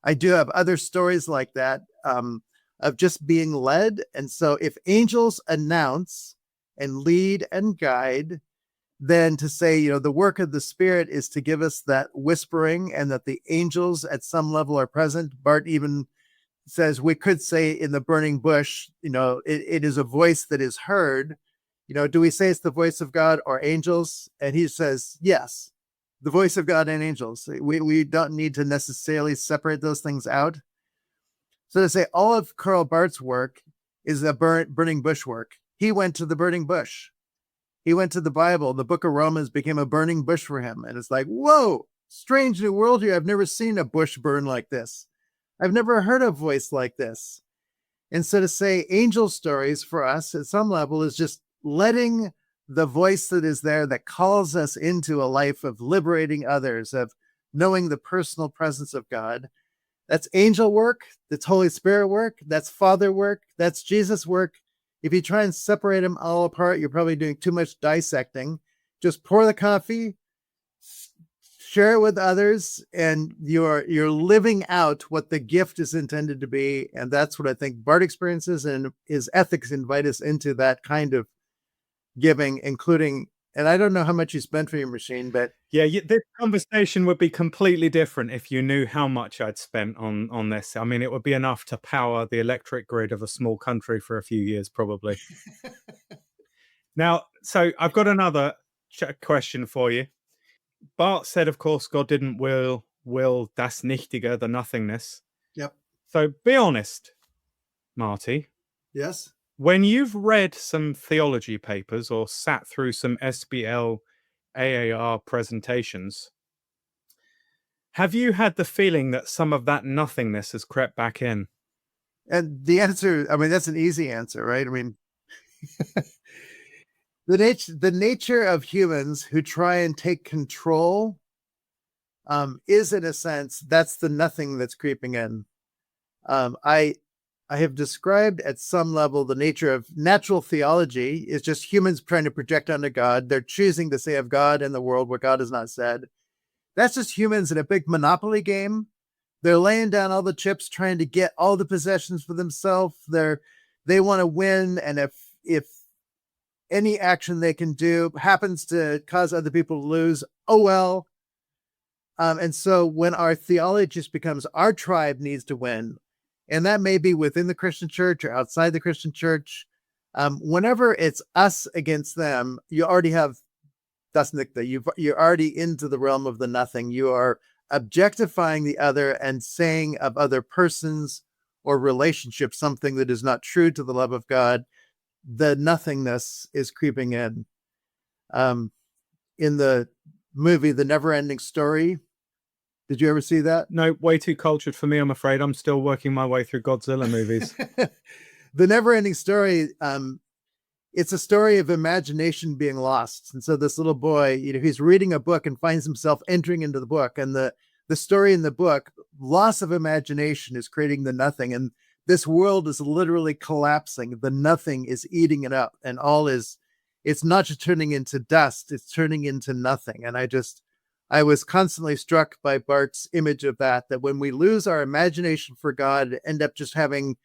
I do have other stories like that, of just being led. And so if angels announce and lead and guide, then to say, the work of the Spirit is to give us that whispering, and that the angels at some level are present. Barth even says we could say in the burning bush, it is a voice that is heard. Do we say it's the voice of God or angels? And he says, yes, the voice of God and angels. We don't need to necessarily separate those things out. So to say all of Karl Barth's work is a burning bush work. He went to the burning bush. He went to the Bible. The book of Romans became a burning bush for him. And it's like, whoa, strange new world here. I've never seen a bush burn like this. I've never heard a voice like this. And so to say angel stories for us at some level is just letting the voice that is there that calls us into a life of liberating others, of knowing the personal presence of God. That's angel work. That's Holy Spirit work. That's Father work. That's Jesus work. If you try and separate them all apart, you're probably doing too much dissecting. Just pour the coffee, share it with others, and you're living out what the gift is intended to be. And that's what I think Barth experiences, and his ethics invite us into that kind of giving, including, and I don't know how much you spent for your machine, but yeah, this conversation would be completely different if you knew how much I'd spent on this. I mean, it would be enough to power the electric grid of a small country for a few years, probably. Now, so I've got another question for you. Barth said, of course, God didn't will das Nichtige, the nothingness. Yep. So be honest, Marty. Yes. When you've read some theology papers or sat through some SBL AAR presentations, have you had the feeling that some of that nothingness has crept back in? And the answer, I mean, that's an easy answer, right? I mean, the nature of humans who try and take control is, in a sense, that's the nothing that's creeping in. I have described at some level the nature of natural theology is just humans trying to project onto God. They're choosing to say of God and the world what God has not said. That's just humans in a big monopoly game. They're laying down all the chips, trying to get all the possessions for themselves. They want to win, and if any action they can do happens to cause other people to lose, oh well. And so when our theology just becomes our tribe needs to win, and that may be within the Christian church or outside the Christian church, whenever it's us against them, you already have das Nichtige. You're already into the realm of the nothing. You are objectifying the other and saying of other persons or relationships something that is not true to the love of God. The nothingness is creeping in. In the movie The Never-Ending Story, did you ever see that? No, way too cultured for me, I'm afraid. I'm still working my way through Godzilla movies. The Never-Ending Story, it's a story of imagination being lost. And so this little boy, he's reading a book and finds himself entering into the book. And the story in the book, loss of imagination is creating the nothing. And this world is literally collapsing. The nothing is eating it up. And it's not just turning into dust, it's turning into nothing. And I was constantly struck by Barth's image of that when we lose our imagination for God, end up just having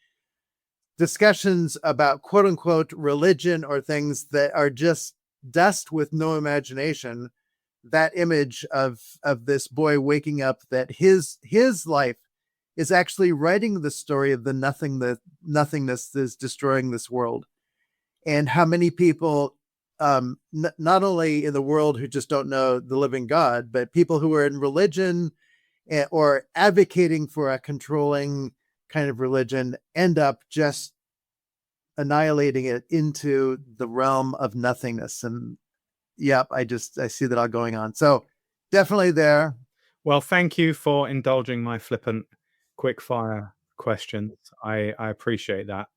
discussions about quote unquote religion or things that are just dust with no imagination. That image of this boy waking up, that his life is actually writing the story of the nothingness that is destroying this world. And how many people, not only in the world who just don't know the living God, but people who are in religion or advocating for a controlling kind of religion end up just annihilating it into the realm of nothingness. And yep, I see that all going on. So definitely there. Well, thank you for indulging my flippant quick fire questions. I appreciate that.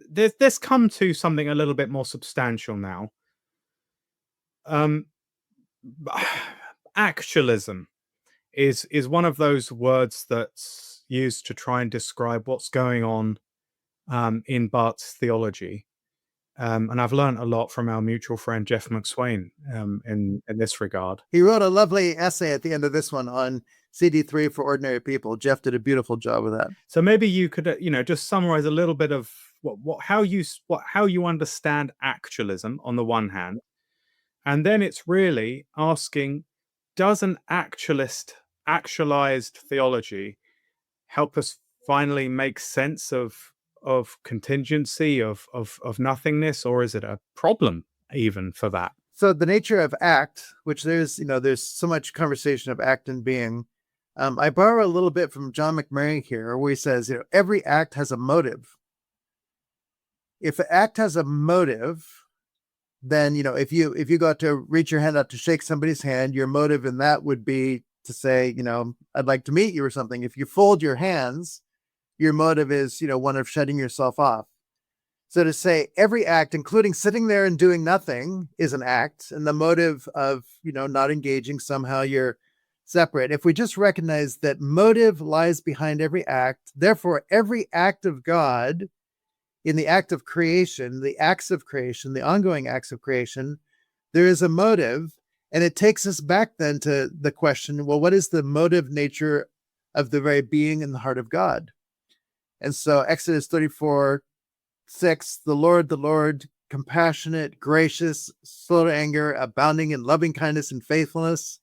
There's come to something a little bit more substantial now. Actualism is one of those words that's used to try and describe what's going on in Barth's theology. And I've learned a lot from our mutual friend Jeff McSwain in this regard. He wrote a lovely essay at the end of this one on CD3 for ordinary people. Jeff did a beautiful job with that. So maybe you could, just summarize a little bit of how you understand actualism on the one hand, and then it's really asking, does an actualized theology help us finally make sense of contingency, of nothingness, or is it a problem even for that? So the nature of act, which there's so much conversation of act and being. I borrow a little bit from John McMurray here, where he says, every act has a motive. If an act has a motive, then, if you go out to reach your hand out to shake somebody's hand, your motive in that would be to say, I'd like to meet you or something. If you fold your hands, your motive is, one of shutting yourself off. So to say every act, including sitting there and doing nothing, is an act, and the motive of, not engaging, somehow you're separate. If we just recognize that motive lies behind every act, therefore every act of God in the act of creation, the acts of creation, the ongoing acts of creation, there is a motive. And it takes us back then to the question, well, what is the motive nature of the very being in the heart of God? And so Exodus 34:6, the Lord, compassionate, gracious, slow to anger, abounding in loving kindness and faithfulness.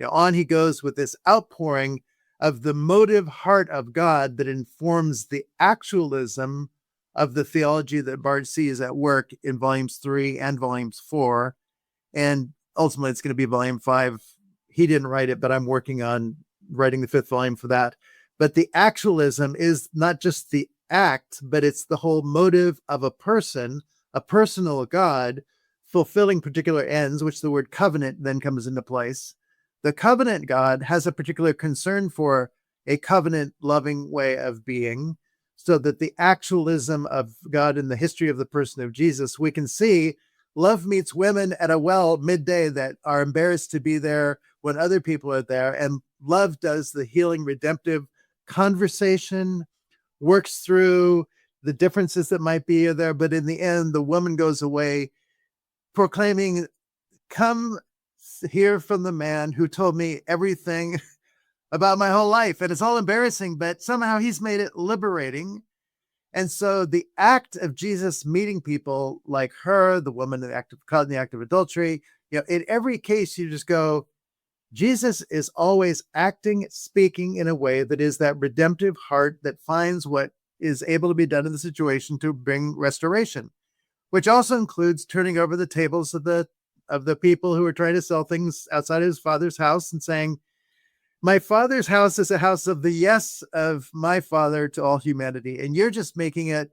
On he goes with this outpouring of the motive heart of God that informs the actualism of the theology that Barth sees at work in volumes 3 and volumes 4. And ultimately, it's going to be volume 5. He didn't write it, but I'm working on writing the 5th volume for that. But the actualism is not just the act, but it's the whole motive of a person, a personal God, fulfilling particular ends, which the word covenant then comes into place. The covenant God has a particular concern for a covenant-loving way of being, so that the actualism of God in the history of the person of Jesus, we can see love meets women at a well midday that are embarrassed to be there when other people are there, and love does the healing, redemptive conversation, works through the differences that might be there, but in the end, the woman goes away proclaiming, come hear from the man who told me everything about my whole life. And it's all embarrassing, but somehow he's made it liberating. And so the act of Jesus meeting people like her, the woman caught in the act of adultery, in every case, you just go, Jesus is always acting, speaking in a way that is that redemptive heart that finds what is able to be done in the situation to bring restoration, which also includes turning over the tables of the people who are trying to sell things outside of his father's house and saying, my father's house is a house of the yes of my father to all humanity. And you're just making it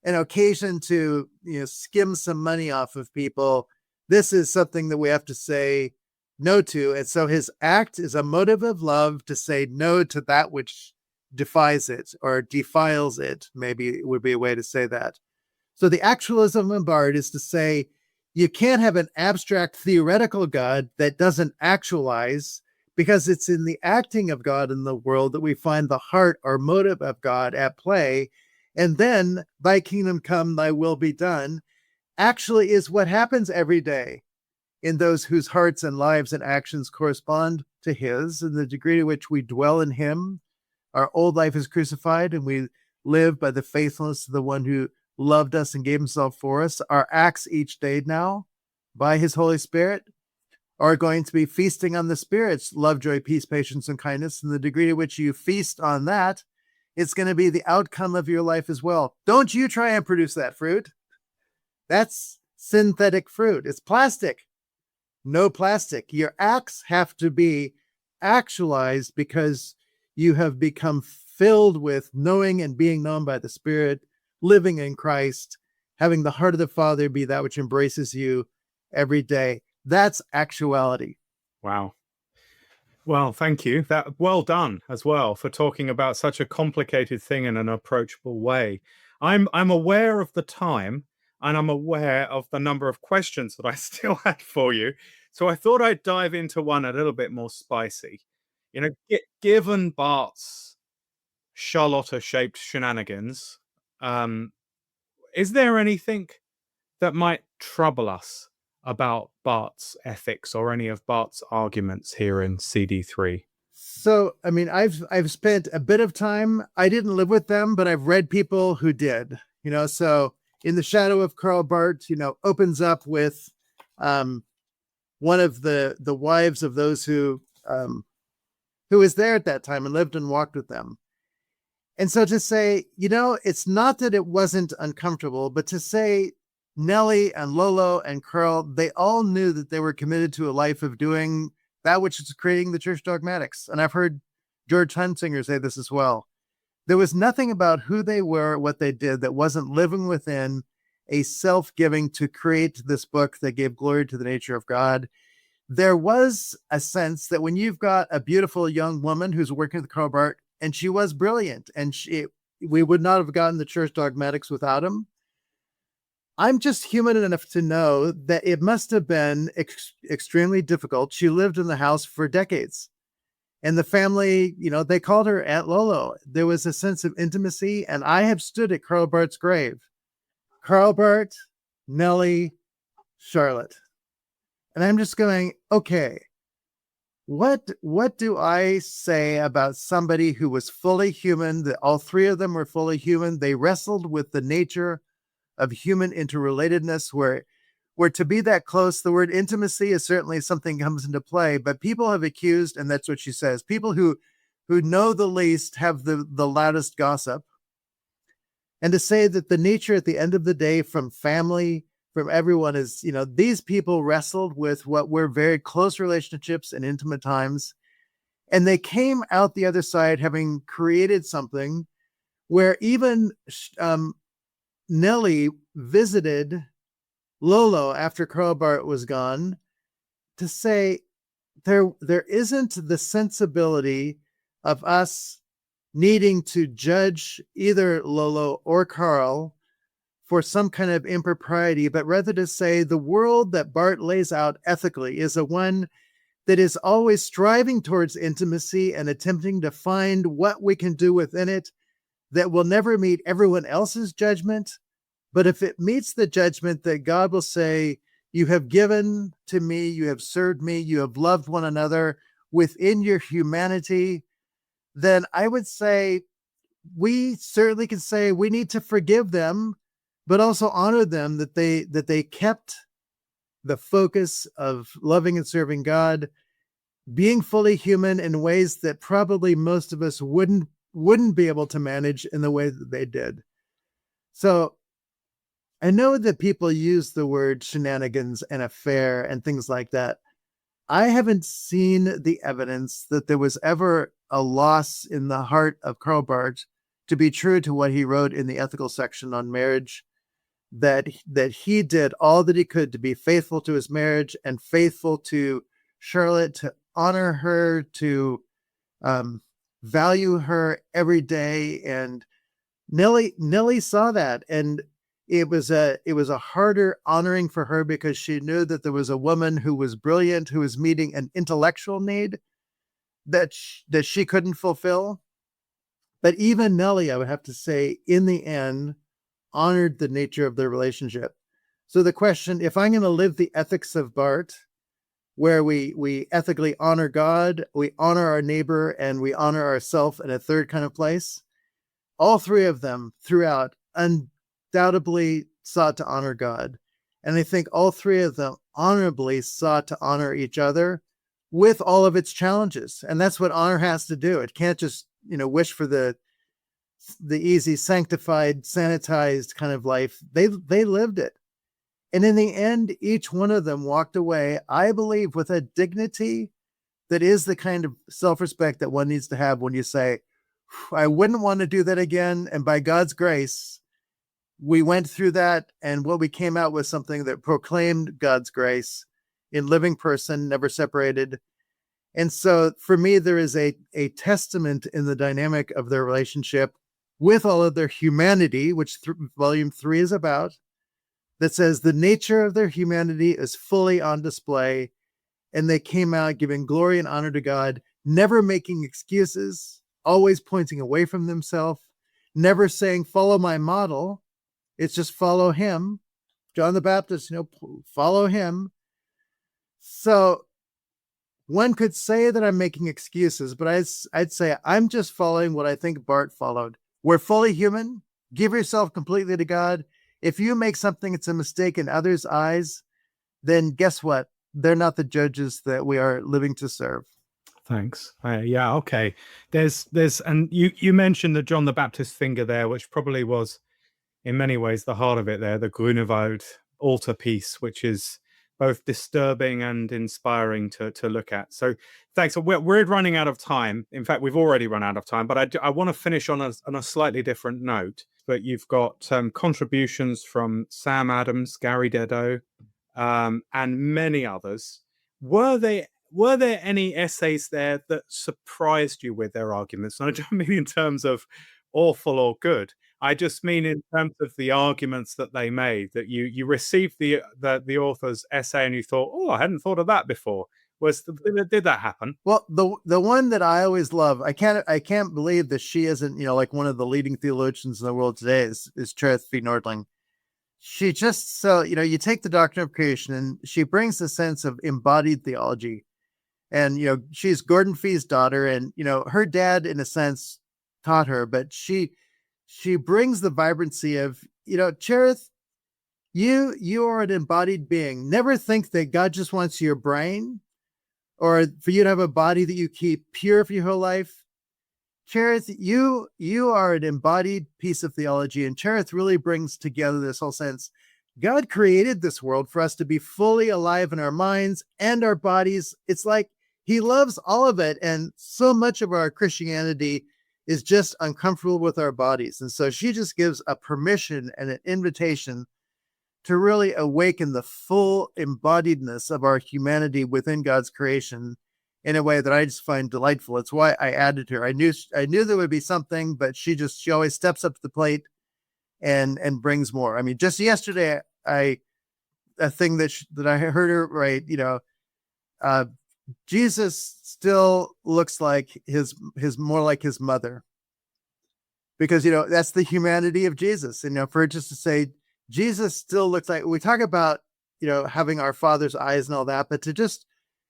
an occasion to, skim some money off of people. This is something that we have to say no to. And so his act is a motive of love to say no to that which defies it or defiles it, maybe would be a way to say that. So the actualism of Barth is to say, you can't have an abstract theoretical God that doesn't actualize, because it's in the acting of God in the world that we find the heart or motive of God at play. And then thy kingdom come, thy will be done, actually is what happens every day in those whose hearts and lives and actions correspond to his, and the degree to which we dwell in him. Our old life is crucified and we live by the faithfulness of the one who loved us and gave himself for us. Our acts each day now by his Holy Spirit are going to be feasting on the spirits, love, joy, peace, patience, and kindness. And the degree to which you feast on that, it's going to be the outcome of your life as well. Don't you try and produce that fruit. That's synthetic fruit. It's plastic. No plastic. Your acts have to be actualized because you have become filled with knowing and being known by the Spirit, living in Christ, having the heart of the Father be that which embraces you every day. That's actuality. Wow. Well, thank you. Well done as well for talking about such a complicated thing in an approachable way. I'm aware of the time, and I'm aware of the number of questions that I still had for you. So I thought I'd dive into one a little bit more spicy. Given Barth's Charlotta-shaped shenanigans, is there anything that might trouble us about Barth's ethics or any of Barth's arguments here in CD3? So, I mean, I've spent a bit of time. I didn't live with them, but I've read people who did. So In the Shadow of Karl Barth, opens up with one of the wives of those who was there at that time and lived and walked with them. And so to say, it's not that it wasn't uncomfortable, but to say Nellie and Lolo and Karl, they all knew that they were committed to a life of doing that which is creating the Church Dogmatics. And I've heard George Hunsinger say this as well. There was nothing about who they were, what they did, that wasn't living within a self-giving to create this book that gave glory to the nature of God. There was a sense that when you've got a beautiful young woman who's working with Karl Barth, and she was brilliant, and we would not have gotten the Church Dogmatics without him. I'm just human enough to know that it must have been extremely difficult. She lived in the house for decades. And the family, they called her Aunt Lolo. There was a sense of intimacy, and I have stood at Karl Barth's grave. Karl Barth, Nellie, Charlotte. And I'm just going, okay, what do I say about somebody who was fully human, that all three of them were fully human? They wrestled with the nature of human interrelatedness, where to be that close, the word intimacy is certainly something that comes into play, but people have accused, and that's what she says, people who know the least have the loudest gossip. And to say that the nature at the end of the day from family, from everyone is, these people wrestled with what were very close relationships and intimate times. And they came out the other side having created something where even Nellie visited Lolo after Karl Barth was gone to say there isn't the sensibility of us needing to judge either Lolo or Karl for some kind of impropriety, but rather to say the world that Barth lays out ethically is a one that is always striving towards intimacy and attempting to find what we can do within it that will never meet everyone else's judgment. But if it meets the judgment that God will say, you have given to me, you have served me, you have loved one another within your humanity, then I would say we certainly can say we need to forgive them, but also honor them that they kept the focus of loving and serving God, being fully human in ways that probably most of us wouldn't be able to manage in the way that they did. So I know that people use the word shenanigans and affair and things like that. I haven't seen the evidence that there was ever a loss in the heart of Karl Barth to be true to what he wrote in the ethical section on marriage, that he did all that he could to be faithful to his marriage and faithful to Charlotte, to honor her, to value her every day. And Nellie saw that, and it was a harder honoring for her because she knew that there was a woman who was brilliant, who was meeting an intellectual need that she couldn't fulfill. But even Nellie, I would have to say, in the end, honored the nature of their relationship. So the question, if I'm going to live the ethics of Barth, where we ethically honor God, we honor our neighbor, and we honor ourselves in a third kind of place, all three of them throughout undoubtedly sought to honor God. And I think all three of them honorably sought to honor each other with all of its challenges. And that's what honor has to do. It can't just, wish for the easy, sanctified, sanitized kind of life. They lived it. And in the end, each one of them walked away, I believe, with a dignity that is the kind of self-respect that one needs to have when you say, I wouldn't want to do that again. And by God's grace, we went through that, and what we came out with something that proclaimed God's grace in living person, never separated. And so for me, there is a testament in the dynamic of their relationship with all of their humanity, which volume 3 is about, that says the nature of their humanity is fully on display, and they came out giving glory and honor to God, never making excuses, always pointing away from themselves, never saying, follow my model. It's just follow him, John the Baptist, follow him. So one could say that I'm making excuses, but I'd say I'm just following what I think Barth followed. We're fully human. Give yourself completely to God. If you make something that's a mistake in others' eyes, then guess what? They're not the judges that we are living to serve. Thanks. Yeah, okay. There's and you mentioned the John the Baptist finger there, which probably was in many ways the heart of it there, the Grunewald altarpiece, which is both disturbing and inspiring to look at. So thanks. We're running out of time. In fact, we've already run out of time, but I want to finish on a slightly different note. But you've got contributions from Sam Adams, Gary Dedeaux, and many others. Were there any essays there that surprised you with their arguments? And I don't mean in terms of awful or good. I just mean in terms of the arguments that they made, that you received the author's essay and you thought, oh, I hadn't thought of that before. Did that happen? Well, the one that I always love, I can't believe that she isn't, like one of the leading theologians in the world today is Cherith V. Nordling. She just, you take the Doctrine of Creation and she brings the sense of embodied theology. And, she's Gordon Fee's daughter and, her dad in a sense taught her, but she brings the vibrancy of, Cherith, you are an embodied being. Never think that God just wants your brain or for you to have a body that you keep pure for your whole life. Cherith, you are an embodied piece of theology, and Cherith really brings together this whole sense. God created this world for us to be fully alive in our minds and our bodies. It's like he loves all of it, and so much of our Christianity is just uncomfortable with our bodies. And so she just gives a permission and an invitation to really awaken the full embodiedness of our humanity within God's creation in a way that I just find delightful. It's why I added her. I knew there would be something, but she always steps up to the plate and brings more. I mean, just yesterday, a thing that I heard her write, Jesus still looks like his more like his mother, because, that's the humanity of Jesus. And, for her just to say, Jesus still looks like, we talk about, having our Father's eyes and all that, but to just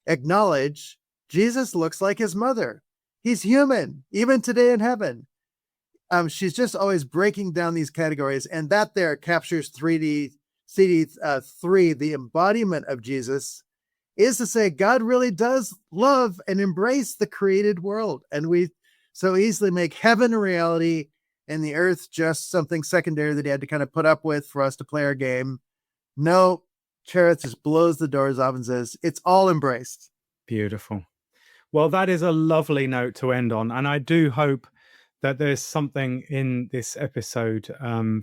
acknowledge Jesus looks like his mother. He's human, even today in heaven. She's just always breaking down these categories, and that there captures CD3, the embodiment of Jesus, is to say God really does love and embrace the created world. And we so easily make heaven a reality and the earth just something secondary that he had to kind of put up with for us to play our game. No, Cherith just blows the doors off and says, it's all embraced. Beautiful. Well, that is a lovely note to end on. And I do hope that there's something in this episode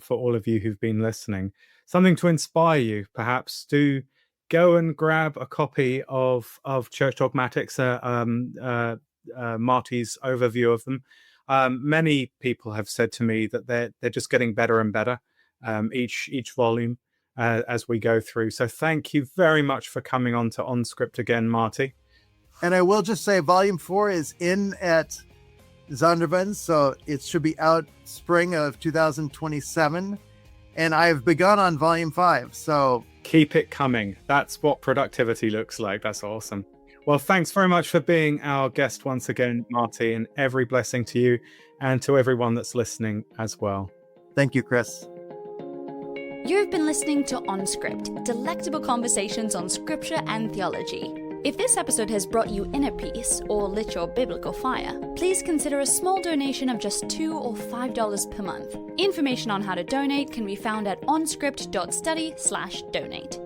for all of you who've been listening, something to inspire you, perhaps, to go and grab a copy of Church Dogmatics, Marty's overview of them. Many people have said to me that they're just getting better and better each volume as we go through. So thank you very much for coming on to OnScript again, Marty. And I will just say volume 4 is in at Zondervan, so it should be out spring of 2027. And I've begun on volume 5, so keep it coming. That's what productivity looks like. That's awesome. Well, thanks very much for being our guest once again, Marty, and every blessing to you and to everyone that's listening as well. Thank you, Chris. You've been listening to OnScript, delectable conversations on scripture and theology. If this episode has brought you inner peace or lit your biblical fire, please consider a small donation of just $2 or $5 per month. Information on how to donate can be found at onscript.study/donate.